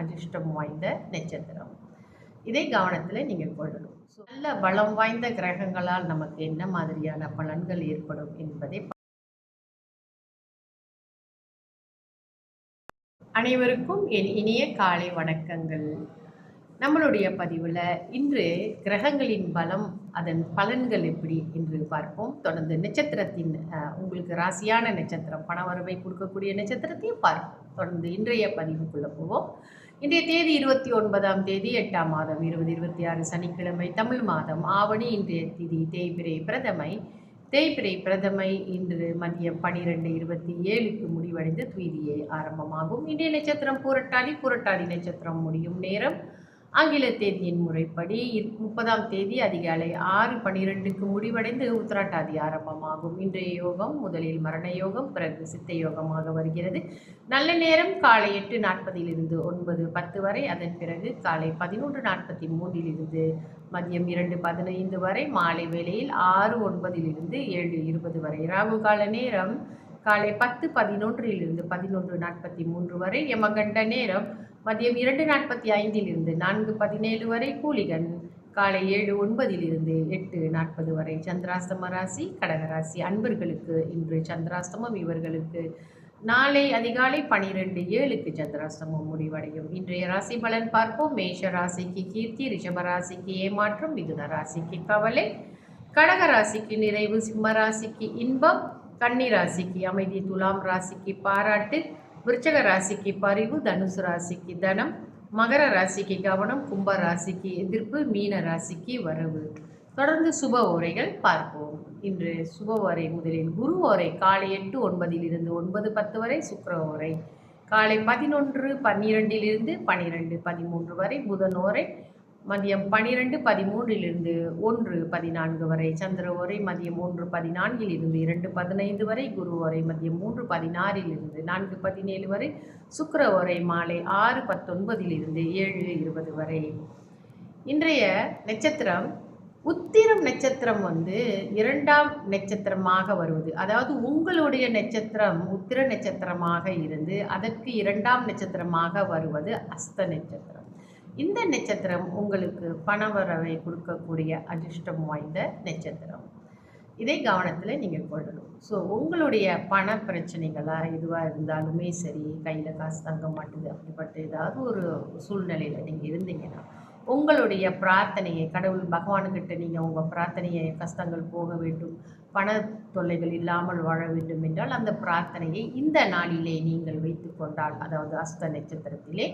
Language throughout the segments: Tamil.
அதிர்ஷ்டம் வாய்ந்த நட்சத்திரம். இதை கவனத்தில் நீங்கள் கொள்ளணும். நல்ல பலம் வாய்ந்த கிரகங்களால் நமக்கு என்ன மாதிரியான பலன்கள் ஏற்படும் என்பதை அனைவருக்கும் என் இனிய காலை வணக்கங்கள். நம்மளுடைய பதிவில் இன்று கிரகங்களின் பலம், அதன் பலன்கள் எப்படி என்று பார்ப்போம். தொடர்ந்து நட்சத்திரத்தின் உங்களுக்கு ராசியான நட்சத்திரம், பணவரவை கொடுக்கக்கூடிய நட்சத்திரத்தையும் பார்ப்போம். தொடர்ந்து இன்றைய பதிவுக்குள்ளே போவோம். இன்றைய தேதி 29ஆம் தேதி 8ஆம் மாதம் 2026 சனிக்கிழமை, தமிழ் மாதம் ஆவணி. இன்றைய திதி தேய்பிறை பிரதமை இன்று மதியம் 12:27க்கு முடிவடைந்து துவிதியை ஆரம்பமாகும். இன்றைய நட்சத்திரம் புரட்டாதி நட்சத்திரம் முடியும் நேரம் ஆங்கில தேதியின் முறைப்படி 30ஆம் தேதி அதிகாலை 6:12க்கு முடிவடைந்து உத்திராட்டாதி ஆரம்பமாகும். இன்றைய யோகம் முதலில் மரண யோகம், பிறகு சித்த யோகமாக வருகிறது. நல்ல நேரம் காலை 8:40 9:10 வரை, அதன் பிறகு காலை 11:43 மதியம் 2:15 வரை, மாலை வேளையில் 6:09 7:20 வரை. ராகு கால நேரம் காலை 10:11 11:43 வரை. யமகண்ட நேரம் மதியம் 2:45 4:17 வரை. கூலிகன் காலை 7:09 8:40 வரை. சந்திராஸ்தம ராசி கடகராசி அன்பர்களுக்கு இன்று சந்திராஸ்தமம். இவர்களுக்கு நாளை அதிகாலை 12:07க்கு சந்திராஸ்தமம் முடிவடையும். இன்றைய ராசி பலன் பார்ப்போம். மேஷ ராசிக்கு கீர்த்தி, ரிஷப ராசிக்கு ஏமாற்றம், மிதுன ராசிக்கு கவலை, கடக ராசிக்கு நிறைவு, சிம்ம ராசிக்கு இன்பம், கன்னி ராசிக்கு அமைதி, துலாம் ராசிக்கு பாராட்டு, விருச்சக ராசிக்கு பரிவு, தனுசு ராசிக்கு தனம், மகர ராசிக்கு கவனம், கும்ப ராசிக்கு எதிர்ப்பு, மீன ராசிக்கு வரவு. தொடர்ந்து சுப ஓரைகள் பார்ப்போம். இன்று சுப ஓரை முதலில் குரு ஓரை காலை 8:09 9:10 வரை. சுக்கிர ஓரை காலை 11:12 12:13 வரை. புதன் ஓரை மதியம் 12:13 1:14 வரை. சந்திர ஓரை மதியம் 1:14 2:15 வரை. குரு ஓரை மதியம் 3:16 4:17 வரை. சுக்கிர ஓரை மாலை 6:19 7:20 வரை. இன்றைய நட்சத்திரம் உத்திரம் நட்சத்திரம் இரண்டாம் நட்சத்திரமாக வருவது, அதாவது உங்களுடைய நட்சத்திரம் உத்திர நட்சத்திரமாக இருந்து அதற்கு இரண்டாம் நட்சத்திரமாக வருவது அஸ்த நட்சத்திரம். இந்த நட்சத்திரம் உங்களுக்கு பணவரவை கொடுக்கக்கூடிய அதிர்ஷ்டம் வாய்ந்த நட்சத்திரம். இதை கவனத்தில் நீங்கள் கொள்ளணும். ஸோ உங்களுடைய பண பிரச்சனைகளாக எதுவாக இருந்தாலுமே சரி, கையில் காசு தங்க மாட்டுது அப்படிப்பட்ட ஏதாவது ஒரு சூழ்நிலையில் நீங்கள் இருந்தீங்கன்னா உங்களுடைய பிரார்த்தனையை கடவுள் பகவானுக்கிட்ட நீங்கள் உங்கள் பிரார்த்தனையை கஷ்டங்கள் போக வேண்டும், பண தொல்லைகள் இல்லாமல் வாழ வேண்டும் என்றால் அந்த பிரார்த்தனையை இந்த நாளிலே நீங்கள் வைத்து கொண்டால், அதாவது அஸ்த நட்சத்திரத்திலே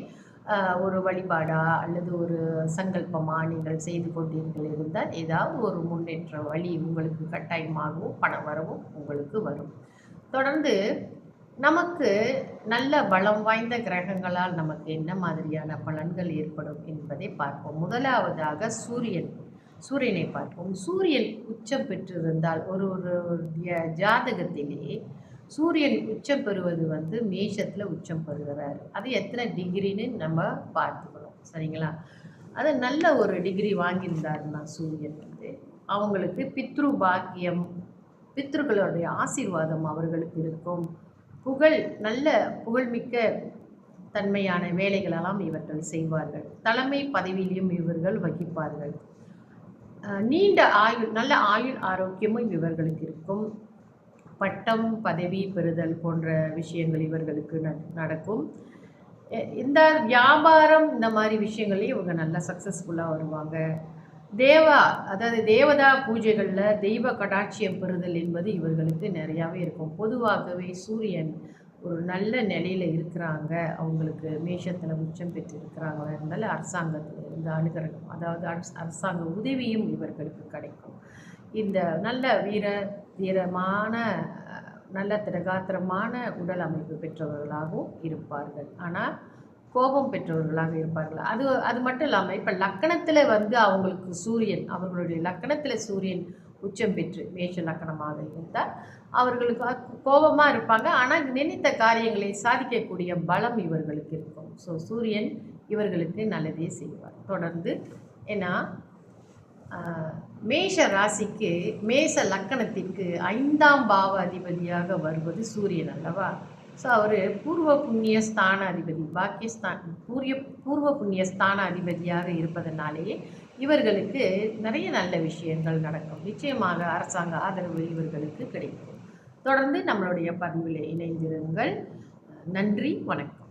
ஒரு வழிபாடா அல்லது ஒரு சங்கல்பமா நீங்கள் செய்து கொண்டீர்கள் இருந்தால் ஏதாவது ஒரு முன்னேற்ற வழி உங்களுக்கு கட்டாயமாகவும் பண வரவும் உங்களுக்கு வரும். தொடர்ந்து நமக்கு நல்ல பலம் வாய்ந்த கிரகங்களால் நமக்கு என்ன மாதிரியான பலன்கள் ஏற்படும் என்பதை பார்ப்போம். முதலாவதாக சூரியனை பார்ப்போம். சூரியன் உச்சம் பெற்றிருந்தால் ஒரு ஜாதகத்திலே சூரியன் உச்சம் பெறுவது மேஷத்தில் உச்சம் பெறுகிறார். அது எத்தனை டிகிரின்னு நம்ம பார்த்துக்கணும், சரிங்களா? அது நல்ல ஒரு டிகிரி வாங்கியிருந்தாருன்னா சூரியன் அவங்களுக்கு பித்ரு பாக்கியம், பித்ருக்களுடைய ஆசீர்வாதம் அவர்களுக்கு இருக்கும். நல்ல புகழ்மிக்க தன்மையான வேலைகளெல்லாம் இவர்கள் செய்வார்கள். தலைமை பதவியிலும் இவர்கள் வகிப்பார்கள். நீண்ட ஆயுள், நல்ல ஆயுள் ஆரோக்கியமும் இவர்களுக்கு இருக்கும். பட்டம் பதவி பெறுதல் போன்ற விஷயங்கள் இவர்களுக்கு நடக்கும். இந்த வியாபாரம் இந்த மாதிரி விஷயங்கள்லையும் இவங்க நல்லா சக்ஸஸ்ஃபுல்லாக வருவாங்க. அதாவது தேவதா பூஜைகளில் தெய்வ கடாட்சியம் பெறுதல் என்பது இவர்களுக்கு நிறையாவே இருக்கும். பொதுவாகவே சூரியன் ஒரு நல்ல நிலையில் இருக்கிறாங்க, அவங்களுக்கு மேஷத்தில் உச்சம் பெற்று இருக்கிறாங்க இருந்தால் அரசாங்கத்தில் இருந்து அனுகிரகம், அதாவது அரசாங்க உதவியும் இவர்களுக்கு கிடைக்கும். இந்த நல்ல தீரமான நல்ல திடகாத்திரமான உடல் அமைப்பு பெற்றவர்களாகவும் இருப்பார்கள். ஆனால் கோபம் பெற்றவர்களாக இருப்பார்கள். அது மட்டும் இல்லாமல் இப்போ லக்கணத்தில் அவங்களுக்கு சூரியன், அவர்களுடைய லக்கணத்தில் சூரியன் உச்சம் பெற்று மேஷ லக்கணமாக இருந்தால் அவர்களுக்கு கோபமாக இருப்பாங்க. ஆனால் நினைத்த காரியங்களை சாதிக்கக்கூடிய பலம் இவர்களுக்கு இருக்கும். ஸோ சூரியன் இவர்களுக்கு நல்லதே செய்வார். தொடர்ந்து ஏன்னா மேஷ ராசிக்கு மேஷ லக்கணத்திற்கு 5ஆம் பாவ அதிபதியாக வருவது சூரியன் அல்லவா? ஸோ அவர் பூர்வ புண்ணிய ஸ்தான அதிபதி, பாக்கியஸ்தான் பூர்வ புண்ணிய ஸ்தான அதிபதியாக இருப்பதனாலேயே இவர்களுக்கு நிறைய நல்ல விஷயங்கள் நடக்கும். நிச்சயமாக அரசாங்க ஆதரவு இவர்களுக்கு கிடைக்கும். தொடர்ந்து நம்மளுடைய பதிவில் இணைந்திருங்கள். நன்றி, வணக்கம்.